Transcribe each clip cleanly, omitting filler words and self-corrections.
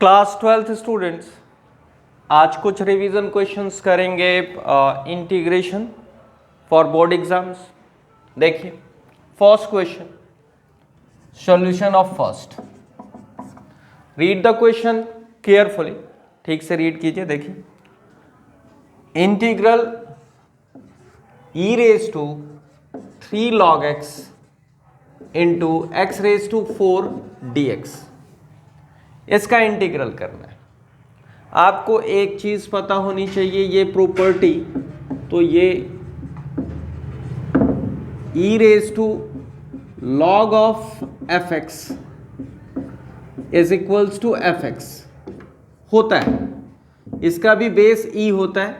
Class 12th students, आज कुछ revision questions करेंगे इंटीग्रेशन फॉर बोर्ड एग्जाम्स। देखिए first question, solution of first. Read the question carefully, ठीक से रीड कीजिए। देखिए, integral e raise to 3 log x into x raise to 4 dx, इसका integral करना है। आपको एक चीज पता होनी चाहिए, ये प्रॉपर्टी, तो ये e raise to log of fx is equals to fx होता है, इसका भी बेस e होता है,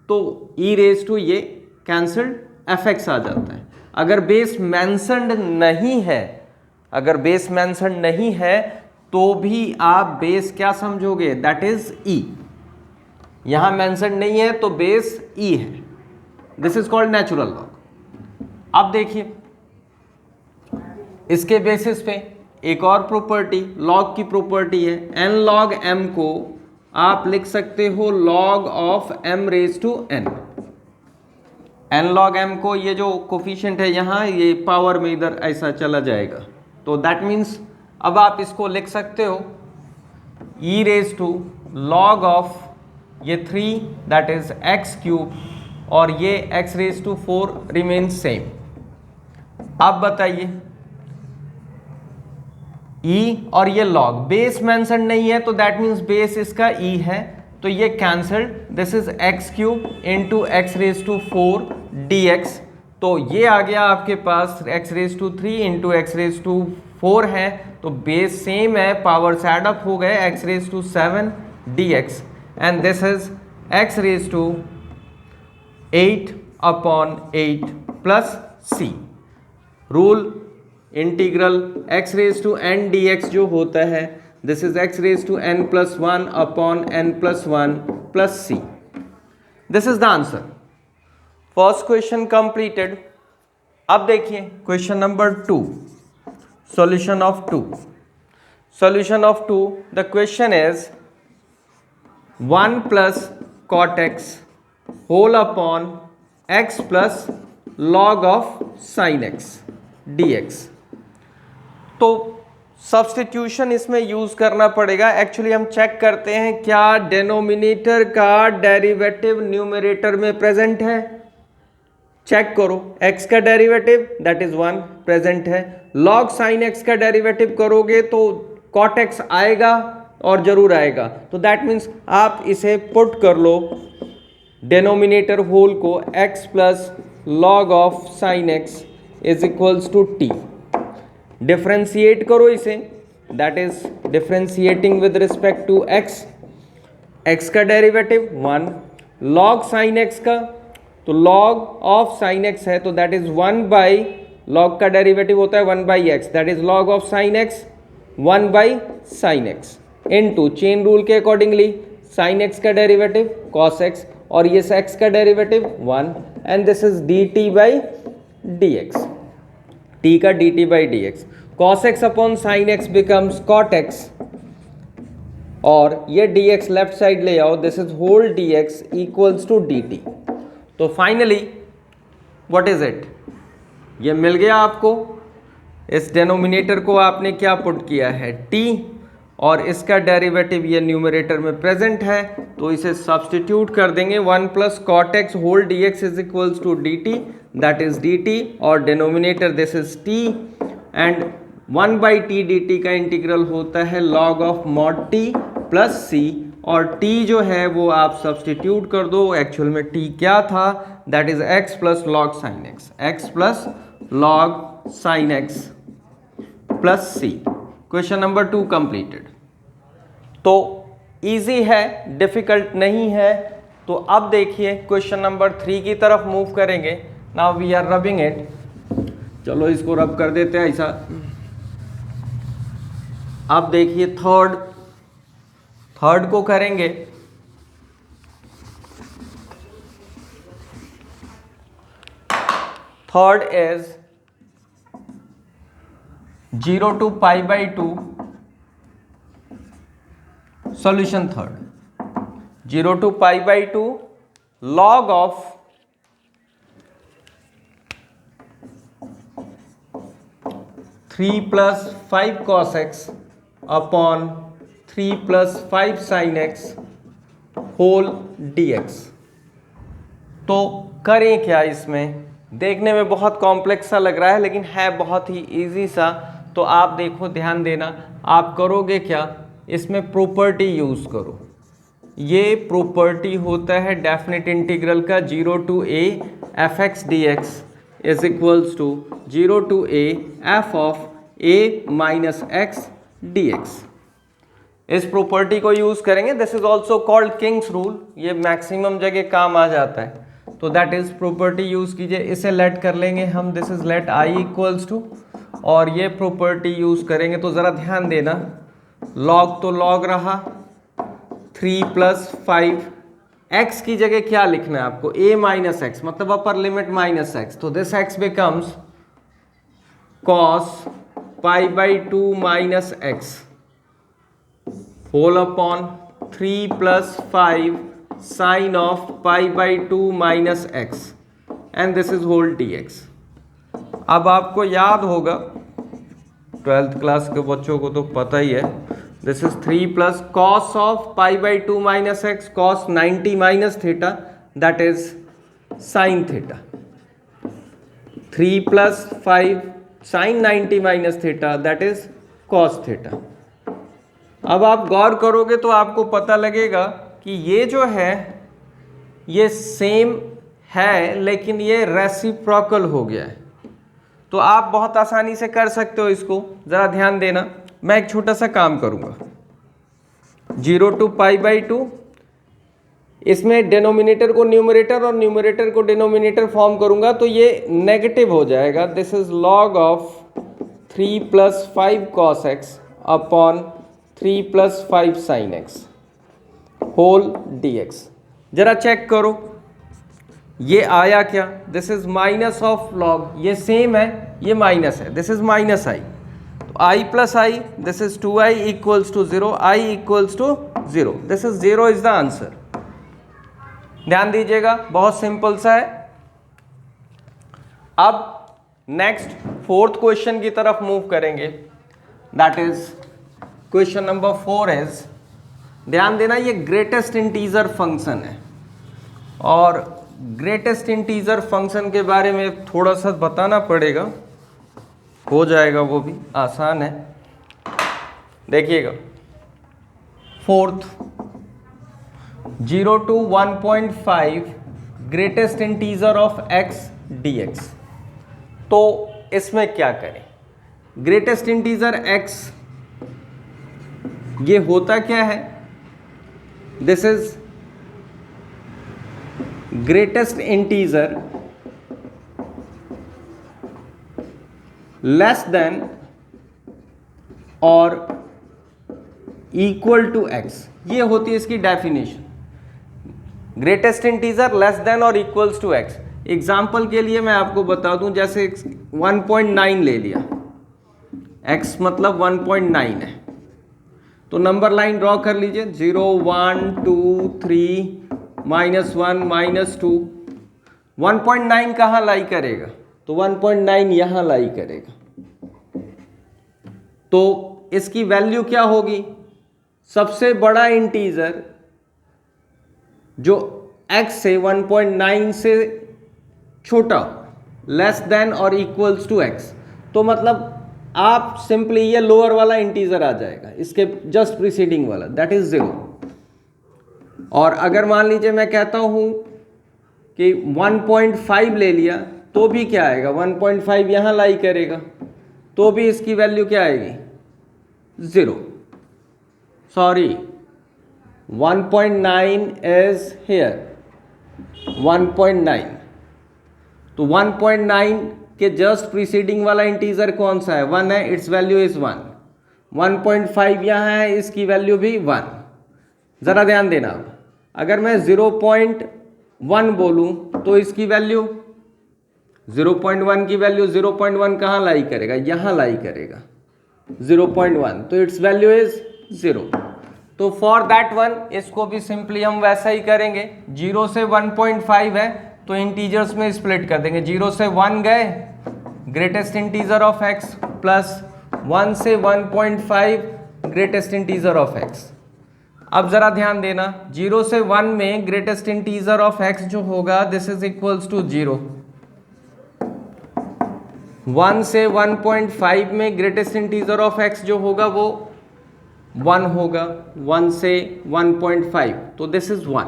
तो e रेज टू ये कैंसल्ड fx आ जाता है। अगर बेस मेंशन्ड नहीं है, अगर बेस मेंशन्ड नहीं है तो भी आप बेस क्या समझोगे, दैट इज e। यहां मेंशन्ड नहीं है तो बेस e है, this is called natural log. अब देखिए इसके बेसिस पे एक और प्रॉपर्टी, लॉग की प्रॉपर्टी है, n log m को आप लिख सकते हो log of m raise to n। n log m को, ये जो कोफिशिएंट है यहाँ, ये पावर में इधर ऐसा चला जाएगा, तो दैट मीन्स अब आप इसको लिख सकते हो e raise to log of ये 3 दैट इज x क्यूब, और ये x raise to 4 remain same. अब बताइए e और ये log, बेस मेंशन नहीं है तो दैट मीन्स बेस इसका e है, तो ये cancelled, this is x cube into x raise to 4 dx, तो ये आ गया आपके पास x raise to 3 into x raise to 4 है, तो बेस सेम है, पावर एड अप हो गए, x raise to 7 dx, and this is x raise to 8 upon 8 plus c। Rule integral x raise to n dx जो होता है, this is x raise to n plus 1 upon n plus 1 plus c। This is the answer. First question completed. अब देखिए question number 2, solution of 2। Solution of 2, the question is 1 plus cot x whole upon x plus log of sin x dx। तो substitution इसमें use करना पड़ेगा। Actually हम check करते हैं क्या डेनोमिनेटर का डेरिवेटिव न्यूमरेटर में प्रेजेंट है। चेक करो, x का डेरिवेटिव दैट इज 1 प्रेजेंट है, log sin x का डेरिवेटिव करोगे तो cot x आएगा और जरूर आएगा, तो दैट मीन्स आप इसे पुट कर लो डेनोमिनेटर होल को, x plus log of sin x is equals to t। Differentiate करो इसे, that is differentiating with respect to x, x का डेरिवेटिव 1, log sin x का, तो log ऑफ sin x है, तो दैट इज 1 बाई, log का derivative होता है 1 by x, that is log of sin x 1 by sin x, into chain rule के accordingly sin x का डेरिवेटिव cos x, और ये x का derivative 1, and this is dt by dx, t का dt by dx। cos x upon sin x becomes cot x, और ये dx left side ले आओ, this is whole dx equals to dt। तो finally what is it, ये मिल गया आपको। इस डेनोमिनेटर को आपने क्या पुट किया है, t, और इसका डेरिवेटिव ये न्यूमरेटर में प्रेजेंट है, तो इसे सब्स्टिट्यूट कर देंगे। 1 plus cot x whole dx is equals to dt, that is dt, और denominator this is t, and 1 by t dt का इंटीग्रल होता है log of mod t plus c, और t जो है वो आप सब्स्टिट्यूट कर दो। एक्चुअल में t क्या था, that is x plus log sin x, x plus log sin x plus c। Question number 2 completed. तो इजी है, डिफिकल्ट नहीं है। तो अब देखिए क्वेश्चन नंबर 3 की तरफ मूव करेंगे। Now we are rubbing it, चलो इसको रब कर देते हैं ऐसा। अब देखिए थर्ड को करेंगे। Third is 0 to pi by 2 solution third, 0 to π/2 log of 3 + 5 cos x upon 3 + 5 sin x whole dx। तो करें क्या इसमें? देखने में बहुत कॉम्प्लेक्स सा लग रहा है लेकिन है बहुत ही इजी सा। तो आप देखो, ध्यान देना, आप करोगे क्या, इसमें प्रॉपर्टी यूज करो। ये प्रॉपर्टी होता है डेफिनेट इंटीग्रल का, 0 to a f(x) dx is equals to 0 to a f of a minus x dx। इस प्रॉपर्टी को यूज करेंगे। This is also called Kings rule, ये मैक्सिमम जगह काम आ जाता है। तो दैट इज प्रॉपर्टी यूज कीजिए। इसे लेट कर लेंगे हम, this is let i equals to, और ये प्रॉपर्टी यूज करेंगे। तो जरा ध्यान देना, लॉग तो लॉग रहा, 3 + 5 x की जगह क्या लिखना है आपको, a minus x, मतलब अपर लिमिट माइनस x। तो this x becomes cos π/2 minus x whole upon 3 + 5 sin of π/2 minus x and this is whole dx। अब आपको याद होगा, 12th क्लास के बच्चों को तो पता ही है, this is 3 + cos of π/2 minus x cos 90 minus theta, that is sin theta। 3 + 5 sin 90 minus theta, that is cos theta। अब आप गौर करोगे तो आपको पता लगेगा कि ये जो है ये सेम है लेकिन ये रेसिप्रोकल हो गया है। तो आप बहुत आसानी से कर सकते हो इसको। ज़रा ध्यान देना, मैं एक छोटा सा काम करूँगा, 0 to π/2, इसमें डिनोमिनेटर को न्यूमरेटर और न्यूमरेटर को डिनोमिनेटर फॉर्म करूँगा तो ये नेगेटिव हो जाएगा। This is log of 3 + 5 cos x upon 3 + 5 sin x whole dx। जरा चेक करो ये आया क्या, this is minus of log, ये सेम है, ये माइनस है, दिस इज माइनस i। तो i + i, this is 2i equals to 0, i equals to 0, this is 0 is the answer. ध्यान दीजिएगा, बहुत सिंपल सा है। अब नेक्स्ट फोर्थ क्वेश्चन की तरफ मूव करेंगे, that is question number 4 is, ध्यान देना, ये ग्रेटेस्ट इंटीजर फंक्शन है और ग्रेटेस्ट इंटीजर फंक्शन के बारे में थोड़ा सा बताना पड़ेगा, हो जाएगा, वो भी आसान है। देखिएगा, fourth 0 to 1.5 greatest integer of x dx। तो इसमें क्या करें, ग्रेटेस्ट इंटीजर x ये होता क्या है, this is greatest integer less than और इक्वल टू x, ये होती है इसकी definition. Greatest integer less than और इक्वल्स टू x। एग्जाम्पल के लिए मैं आपको बता दूं, जैसे 1.9 ले लिया, x मतलब 1.9 है, तो नंबर लाइन ड्रॉ कर लीजिए, 0 1 2 3 -1 -2। 1.9 कहाँ लाई करेगा, तो 1.9 यहां लाई करेगा। तो इसकी वैल्यू क्या होगी, सबसे बड़ा इंटीजर जो x से 1.9 से छोटा, लेस देन और इक्वल्स टू x। तो मतलब आप सिंपली ये लोअर वाला इंटीजर आ जाएगा, इसके जस्ट प्रीसीडिंग वाला, दैट इज 0। और अगर मान लीजिए मैं कहता हूं कि 1.5 ले लिया, तो भी क्या आएगा, 1.5 यहां लाई करेगा, तो भी इसकी वैल्यू क्या आएगी, 0। Sorry, 1.9 is here, 1.9। तो 1.9 के जस्ट प्रीसीडिंग वाला इंटीजर कौन सा है, 1 है, इट्स वैल्यू इज 1। 1.5 यहाँ है, इसकी वैल्यू भी 1। ज़रा ध्यान देना, अगर मैं 0.1 बोलूँ तो इसकी वैल्यू 0.1 की वैल्यू 0.1 कहाँ लाई करेगा, यहाँ लाई करेगा 0.1, तो इट्स वैल्यू इज 0। तो फॉर दैट वन इसको भी सिंपली हम वैसा ही करेंगे, 0 से 1.5 है तो इंटीजर्स में स्प्लिट कर देंगे, 0 से 1 गए greatest integer of x plus 1 से 1.5 ग्रेटेस्ट इंटीजर ऑफ x। अब जरा ध्यान देना, 0 से 1 में ग्रेटेस्ट इंटीजर ऑफ x जो होगा दिस इज इक्वल्स टू 0, 1 से 1.5 में ग्रेटेस्ट इंटीजर ऑफ x जो होगा वो 1 होगा, 1 से 1.5 तो दिस इज 1।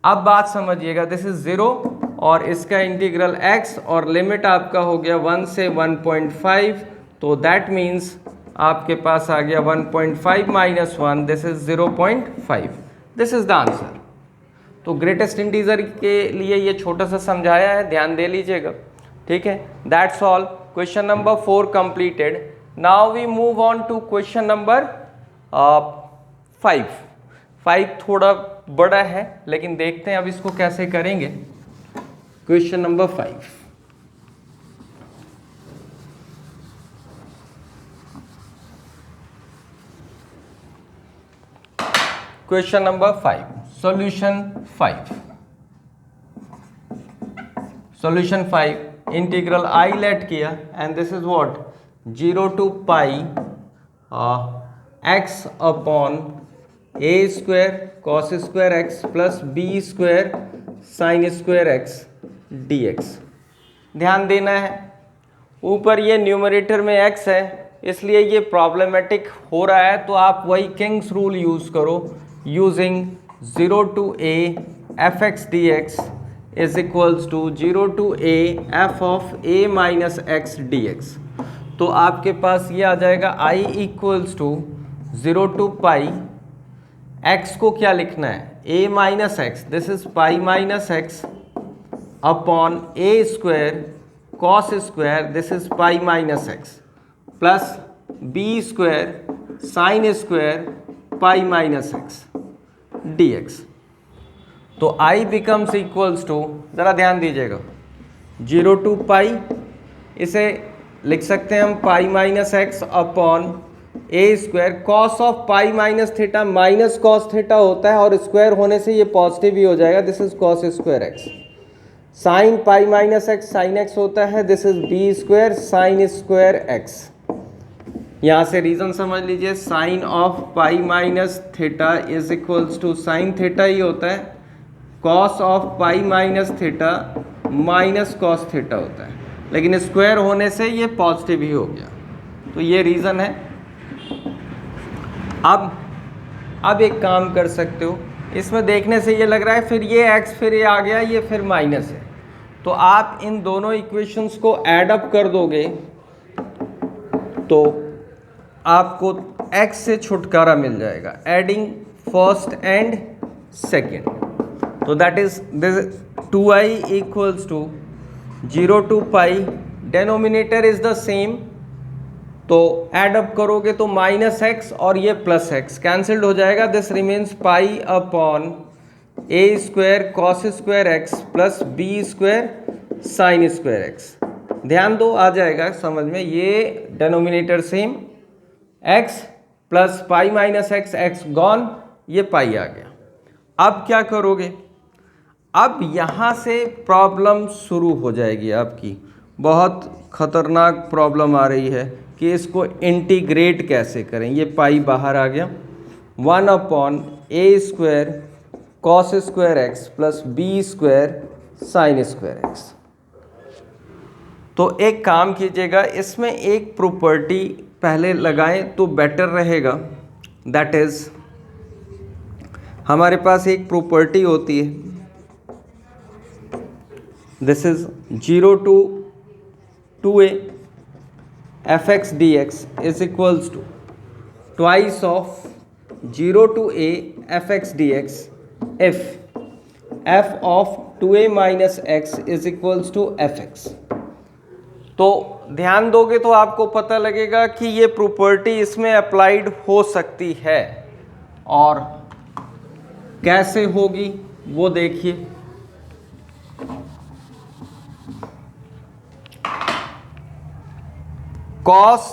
अब बात समझिएगा, दिस इज 0 और इसका इंटीग्रल x और लिमिट आपका हो गया 1 से 1.5, तो दैट मीन्स आपके पास आ गया 1.5 minus 1, this is 0.5, this is the answer. तो ग्रेटेस्ट इंटीजर के लिए ये छोटा सा समझाया है, ध्यान दे लीजिएगा, ठीक है। That's all, question number 4 completed. Now we move on to question number 5। 5 थोड़ा बड़ा है लेकिन देखते हैं अब इसको कैसे करेंगे। Question number 5, question number 5, solution 5। Solution 5 integral I let किया and this is what 0 to pi x upon a square cos square x plus b square sine square x dx। ध्यान देना है, ऊपर ये न्यूमरेटर में x है इसलिए ये प्रॉब्लमेटिक हो रहा है, तो आप वही किंग्स रूल यूज करो, using 0 to a fx dx is equals to 0 to a f of a minus x dx। तो आपके पास ये आ जाएगा i equals to 0 to pi, x को क्या लिखना है a minus x, this is pi minus x upon a square cos square, this is pi minus x plus b square sine square pi minus x dx। तो i becomes equals to, ज़रा ध्यान दीजिएगा, 0 to पाई, इसे लिख सकते हैं हम पाई minus x upon a square, cos of pi minus theta minus cos theta होता है और स्क्वायर होने से ये पॉजिटिव ही हो जाएगा, this is cos square x, sine pi minus x sine x होता है, this is b square sine square x. यहाँ से रीज़न समझ लीजिए, sine of pi minus theta is equals to sine theta ही होता है, cos of pi minus theta minus cos theta होता है, लेकिन स्क्वायर होने से ये पॉजिटिव ही हो गया, तो ये रीज़न है। अब एक काम कर सकते हो, इसमें देखने से ये लग रहा है फिर ये x फिर ये आ गया, ये फिर माइनस है, तो आप इन दोनों इक्वेशंस को ऐड अप कर दोगे तो आपको x से छुटकारा मिल जाएगा, एडिंग फर्स्ट एंड सेकेंड। तो that is this 2i equals to 0 to pi, denominator is the same, तो ऐड अप करोगे तो माइनस एक्स और ये प्लस एक्स कैंसिल्ड हो जाएगा, this remains pi upon a square cos square x plus b square sine square x. ध्यान दो, आ जाएगा समझ में, ये denominator same, x plus pi minus x, x gone, ये पाई आ गया। अब क्या करोगे, अब यहाँ से प्रॉब्लम शुरू हो जाएगी आपकी, बहुत खतरनाक प्रॉब्लम आ रही है कि इसको इंटीग्रेट कैसे करें। ये पाई बाहर आ गया, 1 upon a square cos square x plus b square sine square x. तो एक काम कीजिएगा, इसमें एक प्रॉपर्टी पहले लगाएं तो बेटर रहेगा, दैट इज हमारे पास एक प्रॉपर्टी होती है, this is 0 to 2a fx dx is equals to twice of 0 to a fx dx if f of 2a minus x is equals to fx। तो ध्यान दोगे तो आपको पता लगेगा कि ये प्रॉपर्टी इसमें अप्लाइड हो सकती है, और कैसे होगी वो देखिए। कॉस,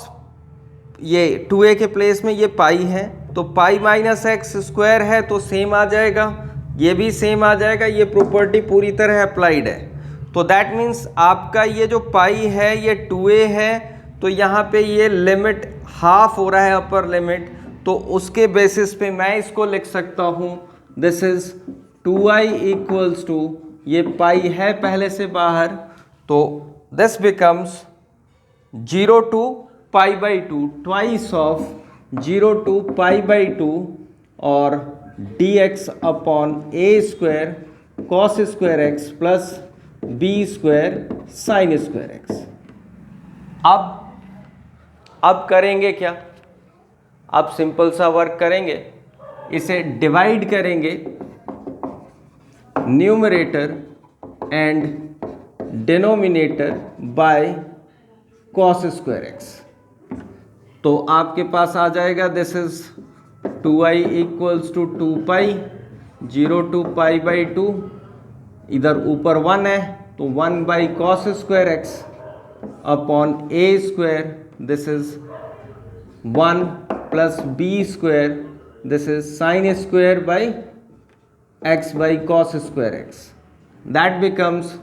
ये 2a के प्लेस में ये पाई है, तो पाई माइनस एक्स स्क्वायर है तो सेम आ जाएगा, ये भी सेम आ जाएगा, ये प्रॉपर्टी पूरी तरह अप्लाइड है। तो दैट मीन्स आपका ये जो पाई है ये 2a है, तो यहाँ पे ये लिमिट हाफ हो रहा है अपर लिमिट, तो उसके बेसिस पे मैं इसको लिख सकता हूँ this is 2i equals to, ये पाई है पहले से बाहर, तो this becomes 0 to pi by 2, twice of 0 to pi by 2 और dx upon a square cos square x plus b square sin square x। अब करेंगे क्या, अब सिंपल सा वर्क करेंगे, इसे डिवाइड करेंगे numerator and denominator by cos square x. तो आपके पास आ जाएगा this is 2i equals to 2 pi 0 to pi by 2, इधर ऊपर 1 है तो 1 by cos square x upon a square, this is 1 plus b square, this is sine square by x by cos square x. That becomes,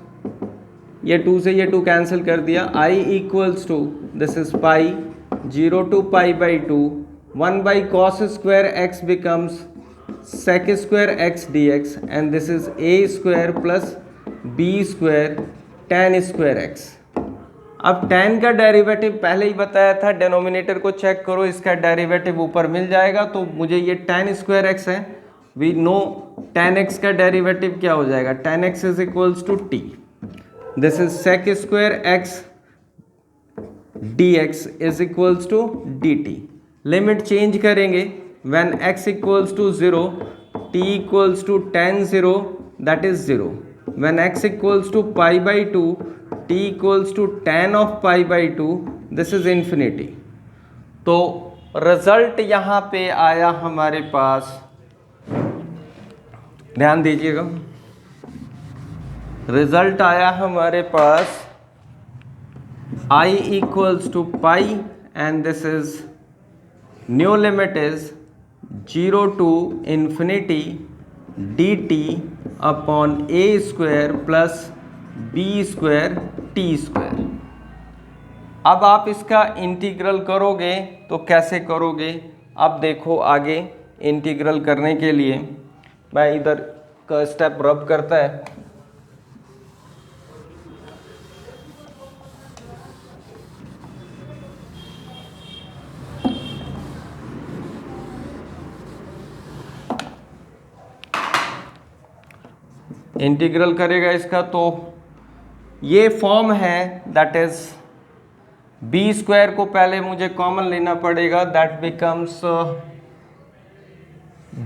ये 2 से ये 2 cancel कर दिया, i equals to this is pi 0 to pi by 2, 1 by cos square x becomes sec square x dx and this is a square plus b square tan square x। अब tan का derivative पहले ही बताया था, denominator को check करो, इसका derivative ऊपर मिल जाएगा, तो मुझे ये tan स्क्वायर x है, वी नो tan x का डेरिवेटिव क्या हो जाएगा, tan x is equals to t, this is sec square x dx is equals to dt। Limit change करेंगे, when x equals to 0 t equals to tan 0 that is 0, when x equals to pi by 2 t equals to tan of pi by 2, this is infinity. तो result यहाँ पे आया हमारे पास, ध्यान दीजिएगा, result आया हमारे पास i equals to pi and this is new limit is 0 to infinity dt upon a square plus b square t square. अब आप इसका इंटीग्रल करोगे तो कैसे करोगे, अब देखो आगे इंटीग्रल करने के लिए मैं इधर का स्टेप रब करता है, इंटीग्रल करेगा इसका, तो ये फॉर्म है दैट इज बी स्क्वायर को पहले मुझे कॉमन लेना पड़ेगा, that becomes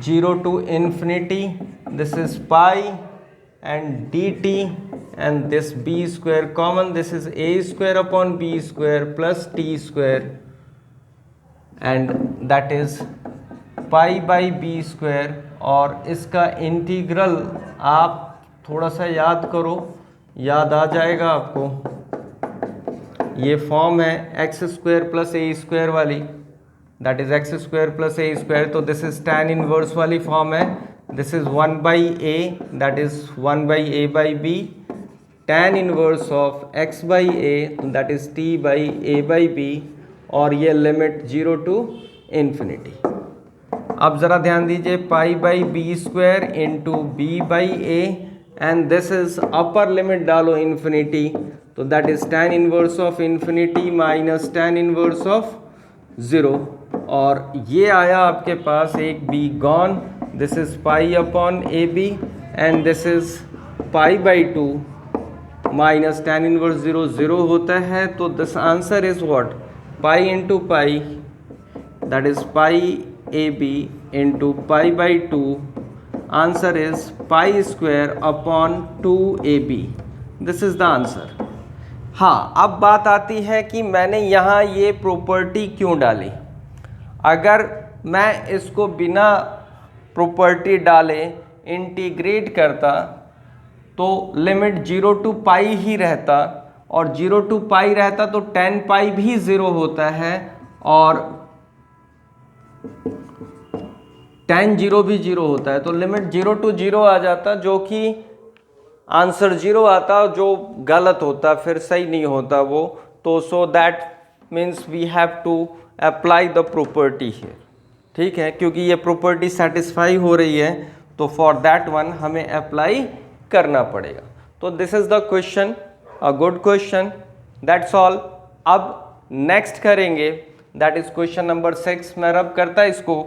0 to infinity, this is pi and dt and this b square common, this is a square upon b square plus t square and that is pi by b square. और इसका integral आप थोड़ा सा याद करो, याद आ जाएगा आपको, ये फॉर्म है x square plus a square वाली, that is x square plus a square, तो दिस इज tan इनवर्स वाली फॉर्म है, this is 1 by a that is 1 by a by b, tan inverse of x by a that is t by a by b, और ये limit 0 to infinity. अब ज़रा ध्यान दीजिए, pi by b square into b by a and this is upper limit डालो infinity, तो that is tan inverse of infinity minus tan inverse of 0, और ये आया आपके पास एक b gone, this is pi upon a b and this is pi by 2 minus tan inverse 0 0 होता है, तो this answer is what, pi into pi that is pi A B into pi by 2, answer is pi square upon 2ab, this is the answer. हाँ, अब बात आती है कि मैंने यहाँ ये प्रॉपर्टी क्यों डाली। अगर मैं इसको बिना प्रॉपर्टी डाले इंटीग्रेट करता तो लिमिट 0 टू पाई ही रहता, और 0 टू पाई रहता तो tan पाई भी 0 होता है, और tan 0 भी 0 होता है, तो लिमिट 0 to 0 आ जाता, जो कि आंसर 0 आता, जो गलत होता, फिर सही नहीं होता वो। तो so that means we have to apply the property here, ठीक है, क्योंकि ये प्रॉपर्टी सेटिस्फाई हो रही है, तो फॉर दैट वन हमें अप्लाई करना पड़ेगा। तो this is the question, a good question, that's all. अब नेक्स्ट करेंगे, दैट इज क्वेश्चन नंबर 6। मैं रब करता इसको,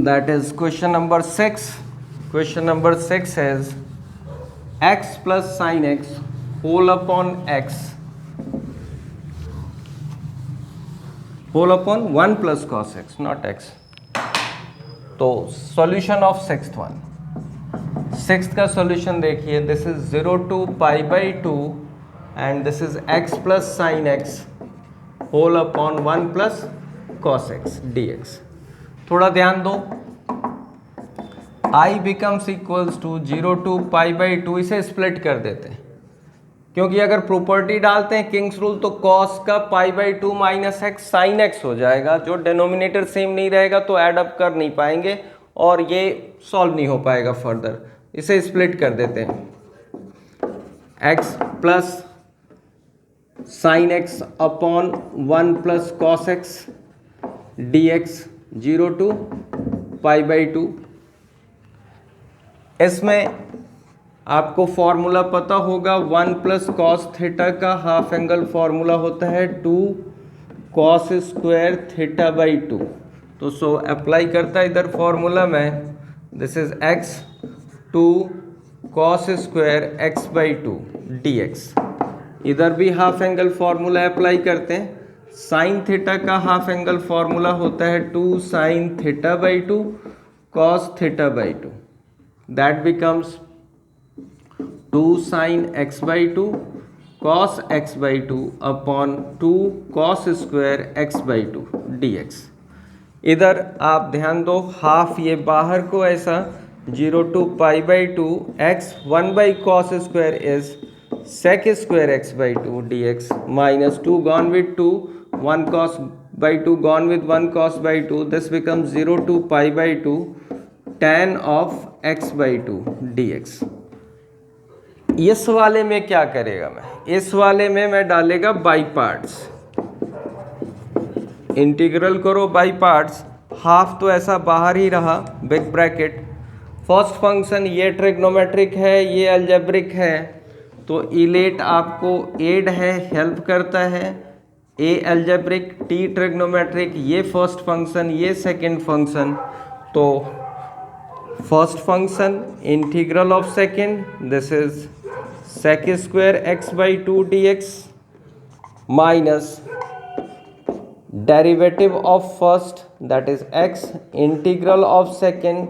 that is question number 6. Question number 6 is x plus sin x whole upon x whole upon 1 plus cos x, not x. तो solution of sixth one, sixth का solution देखिए, this is 0 to pi by 2 and this is x plus sin x whole upon 1 plus cos x dx। थोड़ा ध्यान दो, i becomes equals to 0 to pi by 2, इसे split कर देते हैं, क्योंकि अगर प्रॉपर्टी डालते हैं किंग्स रूल तो cos का पाई by 2 minus x sine x हो जाएगा, जो डिनोमिनेटर सेम नहीं रहेगा तो ऐड अप कर नहीं पाएंगे और ये सॉल्व नहीं हो पाएगा फर्दर। इसे स्प्लिट कर देते हैं, x plus sine x upon 1 plus cos x d x 0 to pi by 2। इसमें आपको फॉर्मूला पता होगा, 1 प्लस कॉस थीटा का हाफ एंगल फॉर्मूला होता है 2 कॉस स्क्वायर थीटा बाई 2। तो सो अप्लाई करता है इधर फॉर्मूला में, this is x 2 cos square x by 2 dx। इधर भी हाफ एंगल फॉर्मूला अप्लाई करते हैं, साइन थीटा का हाफ एंगल फॉर्मूला होता है 2 sine theta by 2 cos theta by 2, that becomes 2 sin x by 2 cos x by 2 upon 2 cos square x by 2 dx। इधर आप ध्यान दो, हाफ ये बाहर को ऐसा 0 to pi by 2 x 1 by cos square is sec square x by 2 dx minus 2 gone with 2 1 cos by 2 gone with 1 cos by 2, this becomes 0 to pi by 2 tan of x by 2 dx। इस वाले में क्या करेगा मैं, इस वाले में मैं डालेगा बाई पार्ट्स, इंटीग्रल करो बाई पार्ट्स। हाफ तो ऐसा बाहर ही रहा, बिग ब्रैकेट, फर्स्ट फंक्शन ये ट्रिग्नोमेट्रिक है, ये अलजेब्रिक है, तो इलेट आपको एड है, हेल्प करता है। ए अलजेब्रिक, टी ट्रिग्नोमेट्रिक, ये फर्स्ट फंक्शन, ये सेकंड फंक्शन। तो first function integral of second, this is sec square x by 2 dx minus derivative of first that is x integral of second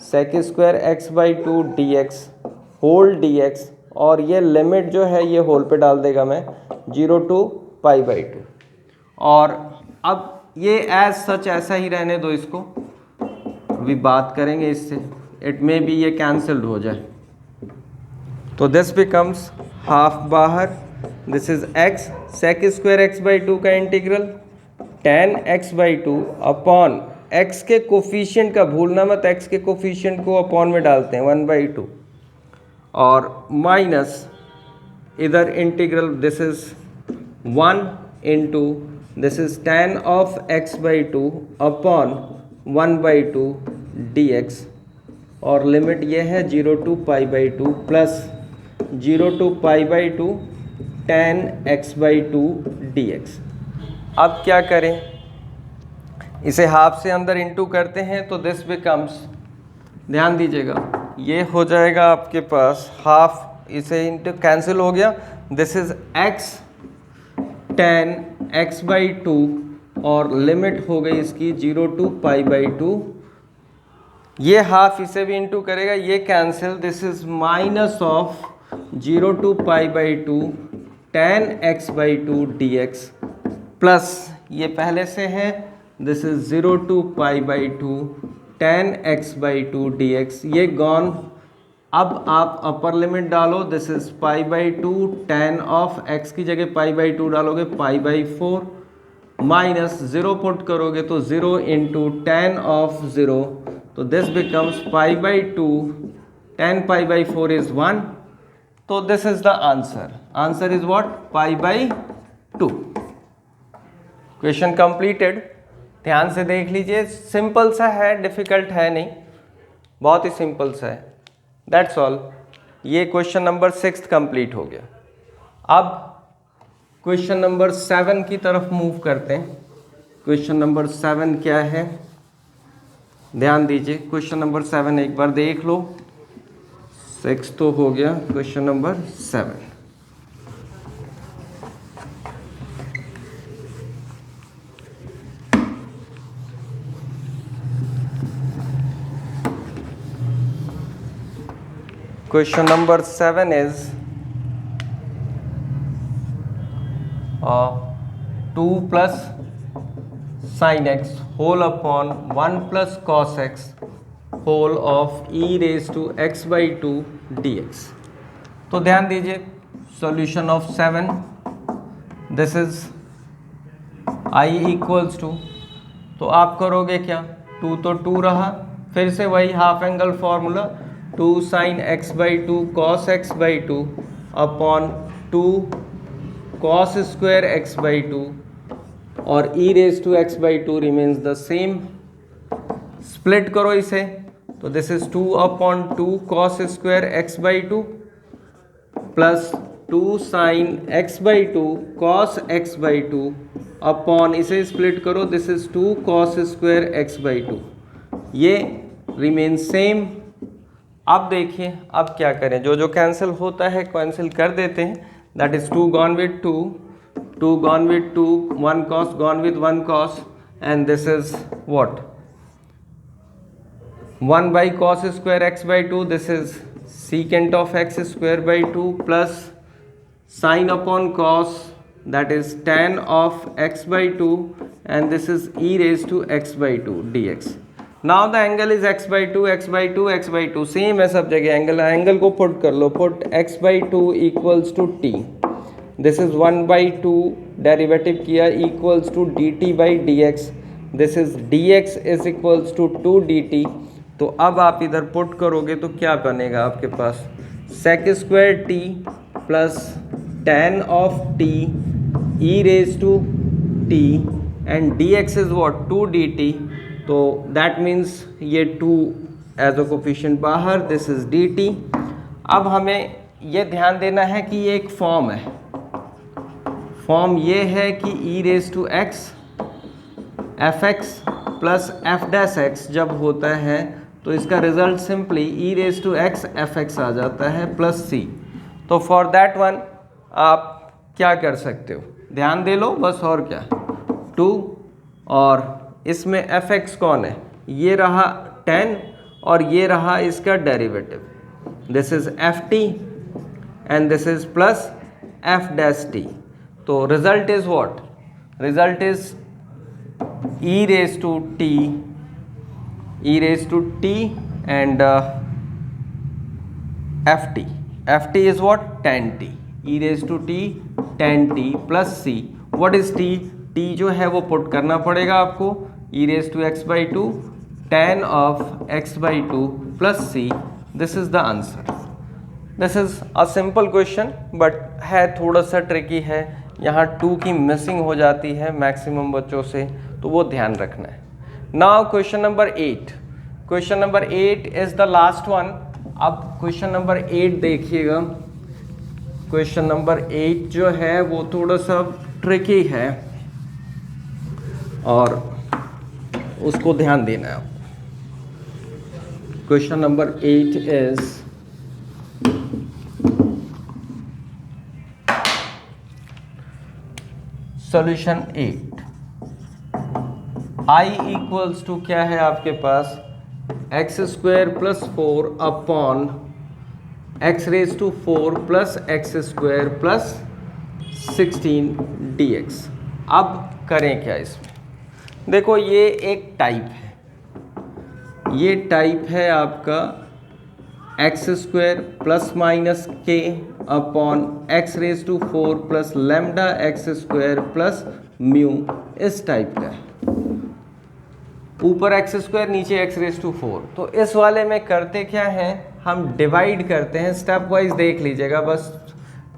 sec square x by 2 dx whole dx, और ये limit जो है ये whole पे डाल देगा मैं 0 to pi by 2। और अब ये एज सच ऐसा ही रहने दो, इसको अभी बात करेंगे इससे, इट मे बी ये कैंसल्ड हो जाए। तो दिस बिकम्स हाफ बाहर, this is x sec square x by 2 का integral tan x by 2 upon x के कोफिशिएंट का भूलना मत, x के कोफिशिएंट को अपॉन में डालते हैं 1 बाई 2, और माइनस इधर integral, this is 1 into this is tan of x by 2 upon 1 by 2 dx, और लिमिट ये है 0 to pi by 2 plus 0 to pi by 2 tan x by 2 dx। अब क्या करें, इसे हाफ से अंदर इंटू करते हैं, तो दिस बिकम्स, ध्यान दीजिएगा, ये हो जाएगा आपके पास हाफ, इसे इंटू कैंसिल हो गया, this is x tan x by 2, और लिमिट हो गई इसकी 0 टू पाई बाई 2, ये हाफ इसे भी इंटू करेगा, ये cancel, this is minus of 0 to pi by 2 tan x by 2 dx plus ये पहले से है, this is 0 to pi by 2 tan x by 2 dx, ये गॉन अब आप अपर लिमिट डालो, this is pi by two, tan of x की जगह पाई बाई टू डालोगे pi by four, minus zero put करोगे तो 0 इंटू टेन ऑफ ज़ीरो, तो this becomes pi by two, ten pi by four is 1, तो this is the answer. Answer is what? Pi by to. Question completed. ध्यान से देख लीजिए, simple सा है, डिफिकल्ट है नहीं, बहुत ही सिंपल सा है. That's all. ये क्वेश्चन नंबर 6 कंप्लीट हो गया. अब क्वेश्चन नंबर 7 की तरफ मूव करते हैं. क्वेश्चन नंबर 7 क्या है? ध्यान दीजिए, क्वेश्चन नंबर 7 एक बार देख लो. 6 तो हो गया, question number 7. Question number 7 is 2 plus sin x whole upon 1 plus cos x whole of e raised to x by 2 dx. तो ध्यान दीजिए, solution of 7, this is I equals to, तो आप करोगे क्या? 2 तो 2 रहा, फिर से वही half angle formula, 2 sin x by 2 cos x by 2 upon 2 cos square x by 2 और e raised to x by 2 remains the same. Split करो इसे, तो this is 2 upon 2 cos square x by 2 plus 2 sin x by 2 cos x by 2 upon, इसे split करो, this is 2 cos square x by 2. ये remain same. अब देखिए अब क्या करें, जो जो कैंसिल होता है कैंसिल कर देते हैं. That is 2 gone with 2, 2 gone with 2, 1 cos gone with 1 cos, and this is what? 1 by cos square x by 2, this is secant of x square by 2 plus sin upon cos, that is tan of x by 2, and this is e raised to x by 2 dx. Now the angle is x by 2, x by 2, x by 2, same है सब जगह angle. Angle को put कर लो, put x by 2 equals to t, this is 1 by 2, derivative किया equals to dt by dx, this is dx is equals to 2 dt. तो अब आप इधर पुट करोगे तो क्या बनेगा आपके पास? sec square t plus tan of t e raise to t and dx is what? 2 dt. तो दैट मीन्स ये 2 एज अ कोफिशिएंट बाहर, दिस इज dt. अब हमें ये ध्यान देना है कि ये एक फॉर्म है. फॉर्म ये है कि e raise to x f x plus f dash x जब होता है तो इसका result simply e raise to x f x आ जाता है प्लस c. तो फॉर दैट वन आप क्या कर सकते हो? ध्यान दे लो बस, और क्या? 2, और इसमें एफ एक्स कौन है? ये रहा 10 और ये रहा इसका derivative, this is f t and this is plus f dash t. तो result is what? Result is e raise to t, e raise to t and f t. F t is what? 10t, e raise to t 10t plus c. What is t? t जो है वो put करना पड़ेगा आपको, e raise to x by 2 tan of x by 2 plus c. This is the answer. This is a simple question but है थोड़ा सा tricky है. यहाँ 2 की मिसिंग हो जाती है मैक्सिमम बच्चों से, तो वो ध्यान रखना है. Now question number 8. Question number 8 is the last one. अब क्वेश्चन नंबर 8 देखिएगा. क्वेश्चन नंबर 8 जो है वो थोड़ा सा ट्रिकी है और उसको ध्यान देना है. Question number 8 is solution 8. I equals to क्या है आपके पास? X square plus 4 upon x raise to 4 plus x square plus 16 dx. अब करें क्या इसमें? देखो ये एक टाइप है, ये टाइप है आपका x square plus minus k upon x raise to 4 plus lambda x square plus mu इस टाइप का है। ऊपर एक्स स्क्वायर नीचे एक्स रेज टू 4। तो इस वाले में करते क्या हैं, हम डिवाइड करते हैं, स्टेप वाइज देख लीजिएगा बस।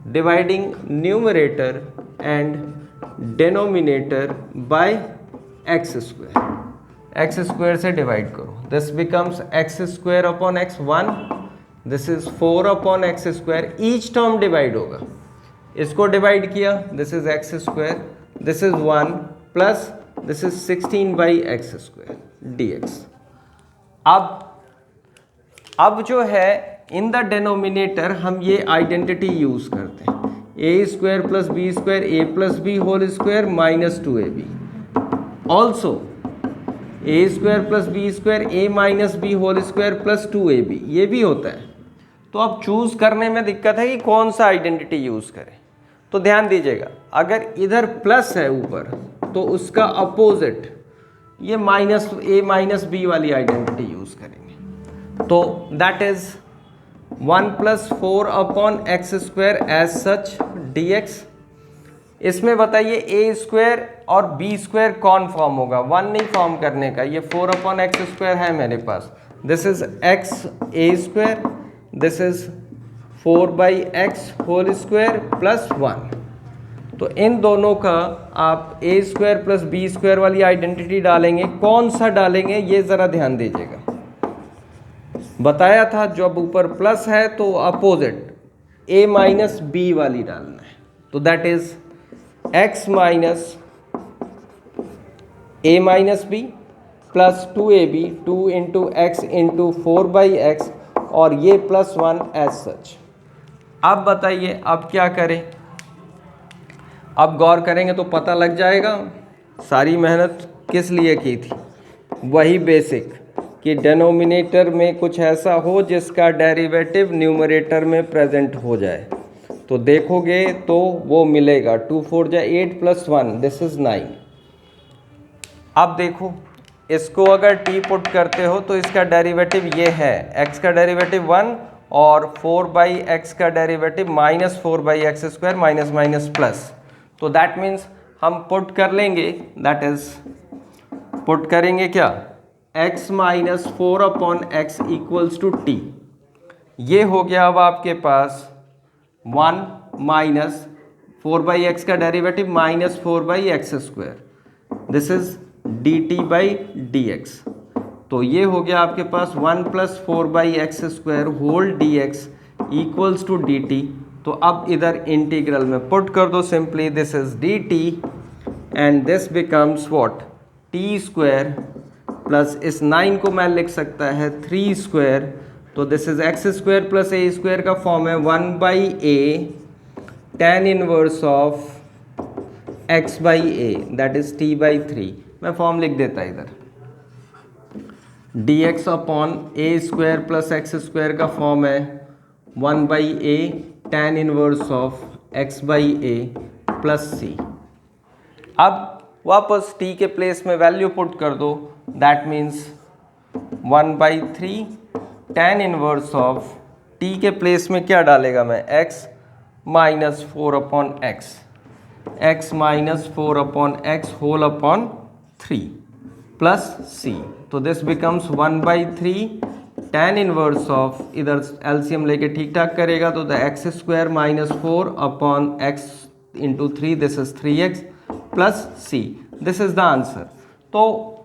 Dividing numerator and denominator bye x square से डिवाइड करो। This becomes x square upon x 1, this is 4 upon x square, each term divide होगा। इसको डिवाइड किया, this is x square, this is 1 plus this is 16 by x square dx। अब जो है in the denominator हम ये identity use करते हैं, a square plus b square a plus b whole square minus 2ab। Also a square plus b square a minus b whole square plus 2ab, ये भी होता है। तो अब चूज करने में दिक्कत है कि कौन सा आइडेंटिटी यूज करें। तो ध्यान दीजिएगा, अगर इधर प्लस है ऊपर तो उसका अपोजिट ये माइनस ए माइनस बी वाली आइडेंटिटी यूज करेंगे। तो that is 1 plus 4 upon x square as such dx। इसमें बताइए ए स्क्वायर और बी स्क्वायर कौन फॉर्म होगा, 1 नहीं फॉर्म करने का, ये 4 अपॉन एक्स स्क्वायर है मेरे पास। This is x a square, this is 4 by x whole square plus 1। तो इन दोनों का आप a square plus b square वाली आइडेंटिटी डालेंगे, कौन सा डालेंगे ये ज़रा ध्यान दीजिएगा। बताया था जब ऊपर प्लस है तो अपोजिट ए माइनस बी वाली डालना है। तो that is x minus a minus b plus 2ab, 2 into x into 4 by x, और ये प्लस 1 एज सच। अब बताइए अब क्या करें। अब गौर करेंगे तो पता लग जाएगा सारी मेहनत किस लिए की थी, वही बेसिक कि डिनोमिनेटर में कुछ ऐसा हो जिसका डेरिवेटिव न्यूमरेटर में प्रेजेंट हो जाए। तो देखोगे तो वो मिलेगा 2 4 जा 8 प्लस 1, दिस इज 9। अब देखो इसको अगर t पुट करते हो तो इसका डेरिवेटिव ये है, x का डेरिवेटिव 1 और 4 बाई एक्स का derivative minus 4 by x square minus minus plus. तो दैट मीन्स हम पुट कर लेंगे, दैट इज पुट करेंगे क्या, x minus 4 upon x equals to t। ये हो गया अब आपके पास 1 माइनस 4 बाई एक्स का derivative minus 4 by x square, this is dt by dx। तो ये हो गया आपके पास 1 plus 4 by x square whole dx equals to dt। तो अब इधर इंटीग्रल में पुट कर दो simply, this is dt and this becomes what, t square plus इस 9 को मैं लिख सकता है 3 स्क्वायर। तो this is x square plus a square का फॉर्म है 1 by a tan inverse of x by a, that is t by 3। मैं फॉर्म लिख देता इधर, dx upon a square plus x square का फॉर्म है 1 by a tan inverse of x by a plus c. अब वापस t के place में वैल्यू पुट कर दो, that means 1 by 3 tan inverse of t के प्लेस में क्या डालेगा मैं, x minus 4 upon x minus 4 upon x whole upon 3 plus c। तो this becomes 1 by 3 tan inverse of, इधर एलसीएम लेके ठीक ठाक करेगा तो the x square minus 4 upon x into 3, this is 3x plus c, this is the answer. तो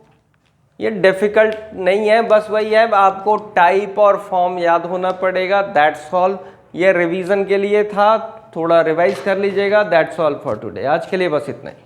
ये difficult नहीं है, बस वही है आपको टाइप और फॉर्म याद होना पड़ेगा, दैट्स ऑल। ये रिवीजन के लिए था, थोड़ा रिवाइज कर लीजिएगा, दैट्स ऑल फॉर टुडे। आज के लिए बस इतना ही।